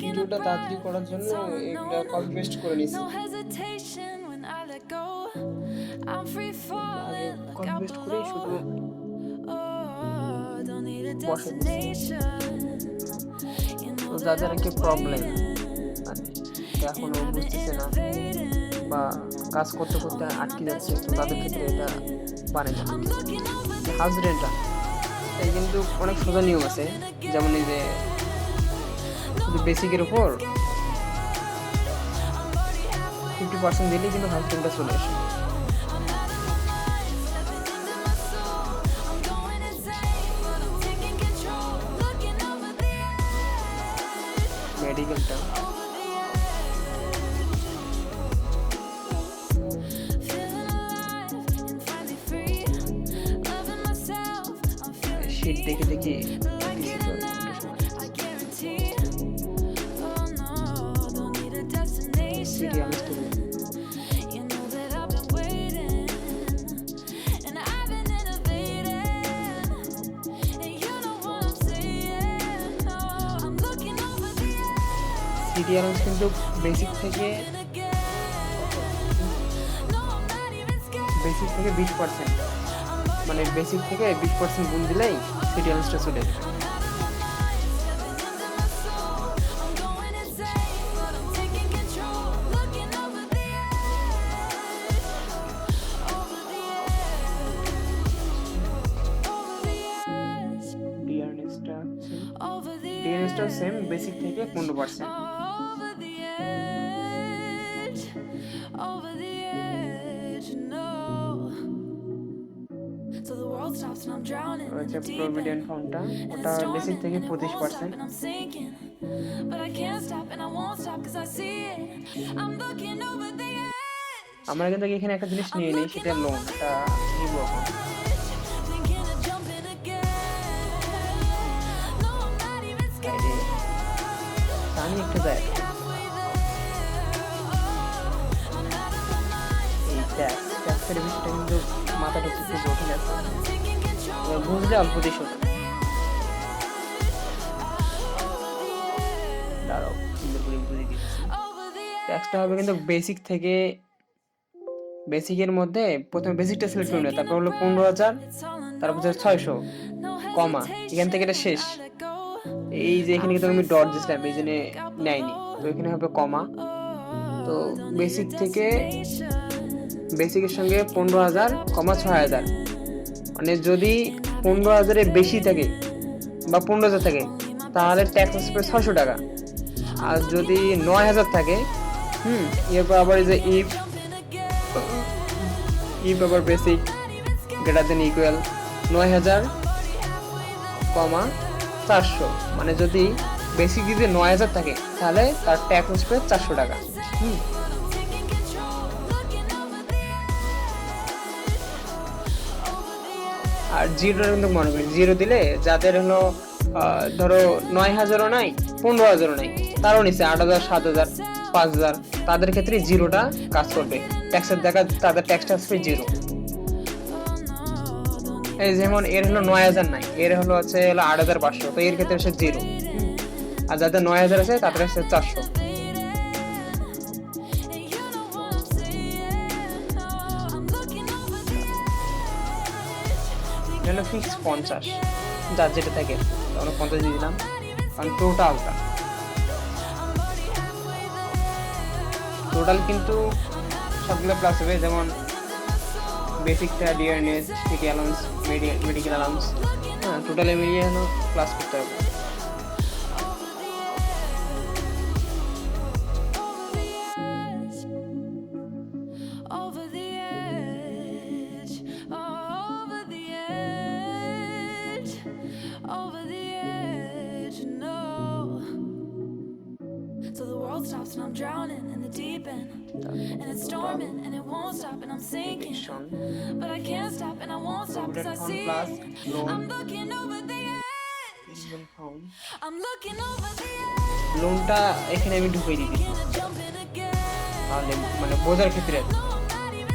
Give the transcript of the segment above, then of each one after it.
ভিডিওটা তাড়াতাড়ি করার জন্য এগুলা কপি পেস্ট করে নিছি। আগে কপি পেস্ট করে শুধু বসে দিচ্ছি। তো যাদের কি প্রবলেম মানে এখনো বুঝতেছে না বা কাজ করতে করতে আটকে যাচ্ছে, তো তাদের ক্ষেত্রে এটা বানানো হাউস রেন্টটা এই কিন্তু অনেক সোজা নিয়ম আছে। যেমন এই যে শুধু বেসিকের উপর 50% দিলেই কিন্তু হাউস রেন্টটা চলে আসে। মেডিকেলটা শীত দেখে দেখে সিরিয়াল কিন্তু বেসিক থেকে 20%, মানে বেসিক থেকে 20% গুণ দিলেই সিরিয়ালসটা চলে যাবে। ডিএনএসটা সেম, বেসিক থেকে 15%। প্রভিডেন্ট ফান্ডটা ওটা বেসিক থেকে 25%। আমরা কিন্তু এখানে একটা জিনিস নিয়ে নিই, সেটা লোনটা নিব এখন। আমি একটু যাই এই ট্যাক্সের বিষয়টা কিন্তু মাথাটা একটু জটিল আছে, বুঝলে অল্প দিয়ে শোনো। দাঁড়াও সুন্দর করে বুঝিয়ে দিচ্ছি। ট্যাক্সটা হবে কিন্তু বেসিক থেকে, বেসিকের মধ্যে প্রথমে বেসিকটা সিলেক্ট করে নেবে, তারপর হলো 15,000, তারপর হচ্ছে 600 কমা, এখান থেকে এটা শেষ। এই যে এখানে কিন্তু আমি ডট দিয়েছিলাম, এই জন্য নেয়নি, তো এখানে হবে কমা। তো বেসিক থেকে, বেসিকের সঙ্গে 15,000 কমা 6,000, মানে যদি 15,000-এর বেশি থাকে বা 15,000 থাকে তাহলে ট্যাক্স আসবে 600 টাকা। আর যদি 9,000 থাকে, এরপর আবার এই যে ইফ আবার বেসিক গ্রেটার দেন ইকুয়াল 9,000 কমা 400, মানে যদি বেসিক যদি 9,000 থাকে তাহলে তার ট্যাক্স আসবে 400 টাকা। আর জিরো কিন্তু মনে করি, জিরো দিলে যাদের হলো ধরো 9,000-ও নাই, 15,000-ও নাই, তারও নিচে 8,000, 7,000, 5,000, তাদের ক্ষেত্রে জিরোটা কাজ করবে। ট্যাক্সের দেখা তাদের ট্যাক্সটা আসবে জিরো। এই যেমন এর হলো 9,000 নাই, এর হলো 8,500, তো এর ক্ষেত্রে আসে জিরো। আর যাদের 9,000 আছে তাদের আসছে 400। ফিক্স 50, যার যেটা থাকে আমরা 50 দিয়ে দিলাম, কারণ টোটাল কিন্তু সবগুলো প্লাস হবে। যেমন বেসিকটা, ডিআরএনএস, সিটি অ্যালাউন্স, মেডিকেল অ্যালাউন্স, টোটালে মিলিয়ে হলো প্লাস করতে হবে। So the world stops and I'm drowning in the deep end, and it's storming and it won't stop and I'm sinking, but I can't stop and I won't stop cause I see it. I'm looking over the edge, I'm looking over the edge. লোনটা এখানে আমি ঢুকিয়ে দিই তাহলে মানে বোঝার ক্ষেত্রে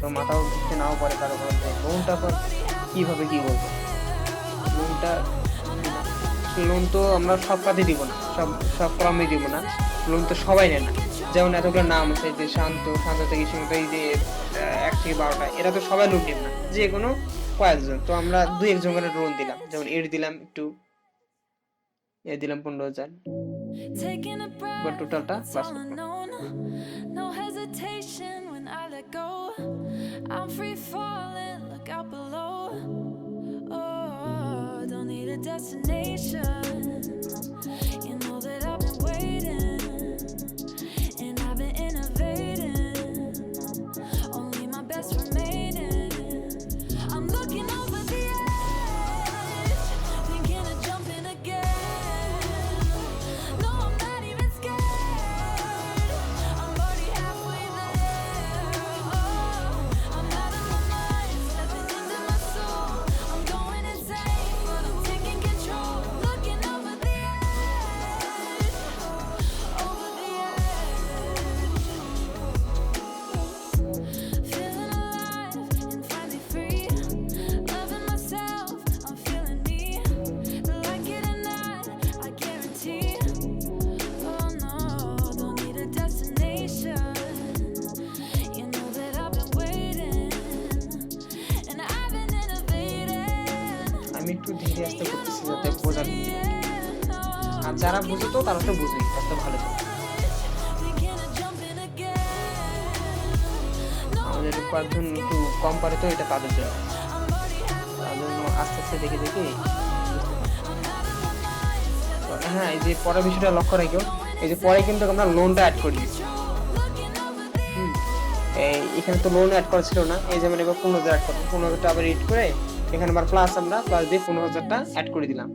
তো মাথাও ঢুকতে নাও পারে কারো কারো। লোনটা পর কিভাবে কি বলবো, লোন তো আমরা সব কাজে দিব না। সব সব ক্রমে দিব না, লোন তো সবাই নেয় না। যেমন এতগুলো নাম আছে যে শান্ত, শান্ত থেকে সীমিত, এই যে 1 থেকে 12টা, এরা তো সবাই লোন নেবে না, যে কোনো কয়েকজন। তো আমরা 2-1 জন করে লোন দিলাম, যেমন এর দিলাম একটু, এ দিলাম 15,000, বা টোটালটা প্লাস করবো। No hesitation when I let go. I'm free falling, look out below. Oh, don't need a destination. You know that I've been waiting, and I've been innovating. Only my best remaining. I'm looking over the edge, thinking of jumping again. No, I'm not even scared. I'm already halfway there. Oh, I'm out of my mind, stepping into my soul. I'm going insane, but I'm taking control. Looking over the edge, over the edge. Feeling alive and finally free. Loving myself, I'm feeling me. Like it or not, I guarantee. Oh no, don't need a destination. You know that I've been waiting, and I've been innovating. আমি একটু ধীরে আস্তে করতেছি যাতে বোঝার, আর যারা বুঝো তো তারা তো বুঝবেই, তার তো ভালো। Thinking of jumping again. আমাদের কয়েকজন একটু কম পারে তো এটা তাদের জন্য, তার জন্য আস্তে আস্তে দেখে দেখে বুঝতে পারি। তো হ্যাঁ, এই যে পরের বিষয়টা লক্ষ্য রাখো, এই যে পরে কিন্তু আমরা লোনটা অ্যাড করে দিচ্ছি। এখানে তো লোন অ্যাড করা ছিল না, এই যেমন এবার 15,000 অ্যাড করবো, 15,000টা আবার এড করে এখানে আবার প্লাস, আমরা প্লাস দিয়ে 15,000টা অ্যাড করে দিলাম।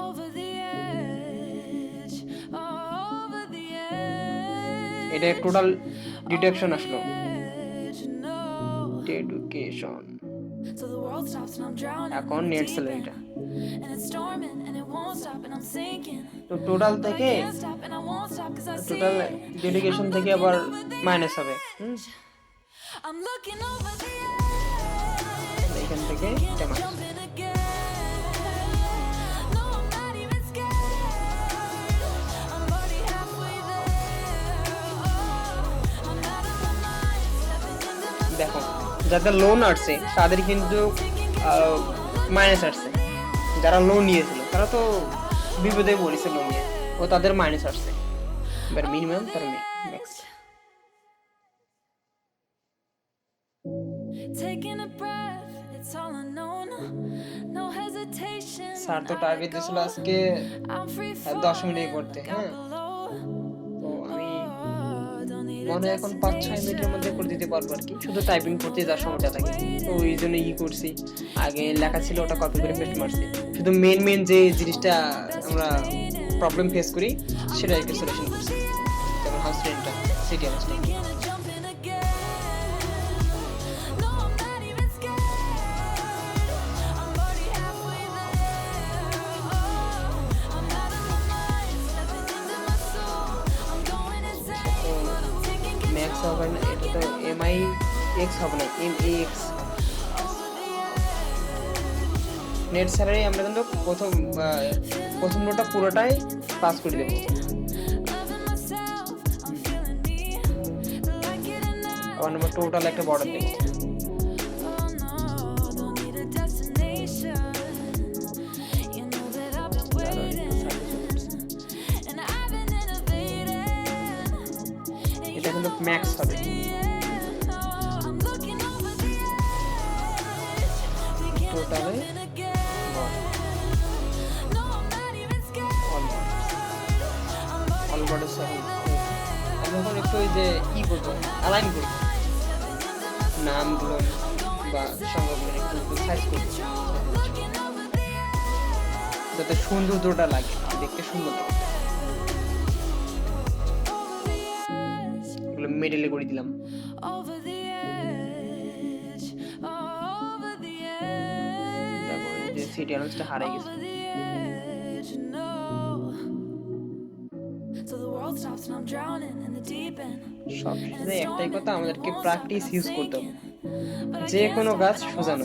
Over the edge, over the edge. এটা টোটাল ডিডাকশন আসলো, Edge, no. ডেডুকেশন। So the world stops and I'm drowning. এখন in the নেট deep স্যালারিটা, end. And it's storming and it won't stop and I'm sinking. তো total But I থেকে, can't stop and I won't stop 'cause I see total it. Dedication থেকে আবার minus হবে। I'm looking over the edge, এখান থেকে এটা minus. jumping again. No, I'm not even scared. I'm already halfway there. Oh, I'm out of my mind, stepping into my দেখো, যাদের loan আসছে তাদের কিন্তু মাইনাস আসছে, যারা লোন নিয়েছিল তারা তো বিপদে পড়েছে লোন নিয়ে, ও তাদের মাইনাস আসছে। এবার মিনিমাম তার max. taking a breath, it's all unknown. No hesitation. Sir তো টার্গেট দিয়েছিল আজকে I'm free 10 মিনিটে করতে, হ্যাঁ। below. তো আমি Oh, don't need a মনে হয় এখন 5-6 মিনিটের মধ্যে করে দিতে পারবো আর কি, শুধু টাইপিং করতে যার সময়টা লাগে। তো ওই জন্য করছি, আগে লেখা ছিল ওটা কপি করে পেস্ট মারছি, শুধু মেন যে জিনিসটা আমরা প্রবলেম ফেস করি সেটা একটু সলিউশন করছি, যেমন হাউস রেন্টটা, সিটি হাউসটা। thinking of jumping again. No, I'm not even scared. I'm already halfway there. Oh, I'm out of my mind, stepping into my soul. I'm going insane, but I'm taking control. Max হবে না, এটা তো MI x হবে না, এমএএক্স। Net salary আমরা কিন্তু প্রথম নোটটা পুরোটাই পাস করে দেবো, Loving myself, I'm feeling me. Like it or not, আবার আমরা টোটাল একটা বর্ডার দেবো। oh no, don't need a destination. You know that I've been waiting, and I've been innovating. এটা কিন্তু ম্যাক্স হবে, I'm looking over the edge, thinking of টোটালে jumping again. No, I'm not even scared. All border salary. আমরা এখন একটু ওই যে করবো, অ্যালাইন করবো নামগুলো বা সংখ্যাগুলো একটু সাইজ করবো, যাতে সৌন্দর্যটা লাগে, দেখতে সুন্দর লাগে। এগুলো মেডেলে করে দিলাম। Over the edge, over the edge. দেখো এই যে সিটি হাউসটা হারাই গেছে। Over the edge, no. So the world stops and I'm drowning in the deep end. সবসময় একটাই কথা, আমাদেরকে প্র্যাকটিস ইউজ করতে হবে। যে কোনো গাছ সোজানো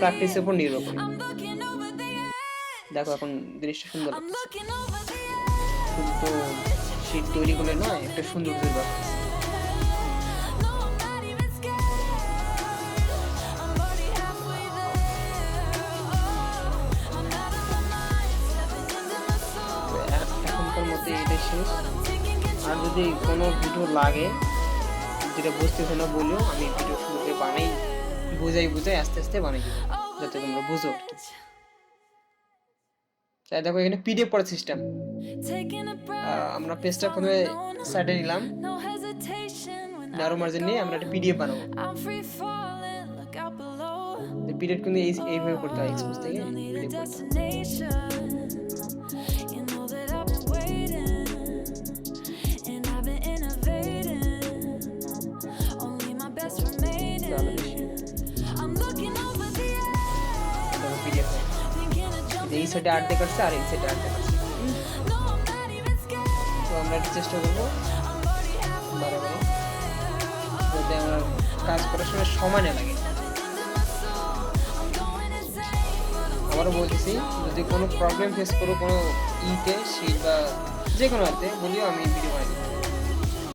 প্র্যাকটিসের উপর নির্ভর করে। I'm looking over the edge. দেখো এখন জিনিসটা সুন্দর I'm লাগছে। looking over the edge. শুধু তো শীট তৈরি করলে নয়, একটা সুন্দর তৈরি ব্যাপার আছে। No, I'm not even scared. I'm already halfway there. Oh, I'm out of my mind, stepping into my soul. তো এখনকার মধ্যে এটাই শেষ। I'm taking R control. যদি কোনো ভিডিও লাগে যেটা বুঝতেছে না বলেও আমি ভিডিও শুরুতে বুঝাই আস্তে আস্তে বানাই দেবো যাতে তোমরা বুঝো। তাই দেখো এখানে পিডিএফ পড়ার সিস্টেম। Taking a breath. আমরা পেজটা প্রথমে সাইডে নিলাম, No hesitation when I narrow margin নিয়ে আমরা একটা পিডিএফ বানাবো। I'm free falling, look out below. PDF কিন্তু এইভাবে করতে হয়, এক্সপোজ থেকে Don't need a পিডিএফ করতে হয়। destination. You know that I've been waiting, and I've been innovating. Only my best remaining. তাহলে বেশি I'm looking over the edge, PDF হয়। thinking of jumping. এই সাইডে আর্ট দেখাচ্ছে আর এই সাইডে আর্ট দেখাচ্ছে। No, I'm not even scared. তো আমরা এটা চেষ্টা করবো I'm already halfway বারবার, there. যাতে আমরা কাজ করার সময় সময় না লাগে। I'm going insane, but I'm আবারও বলতেছি, যদি কোনো প্রবলেম ফেস করো কোনো ইতে শীট বা যে কোনো হাতে বলিও, আমি ভিডিও বানাই দেবো।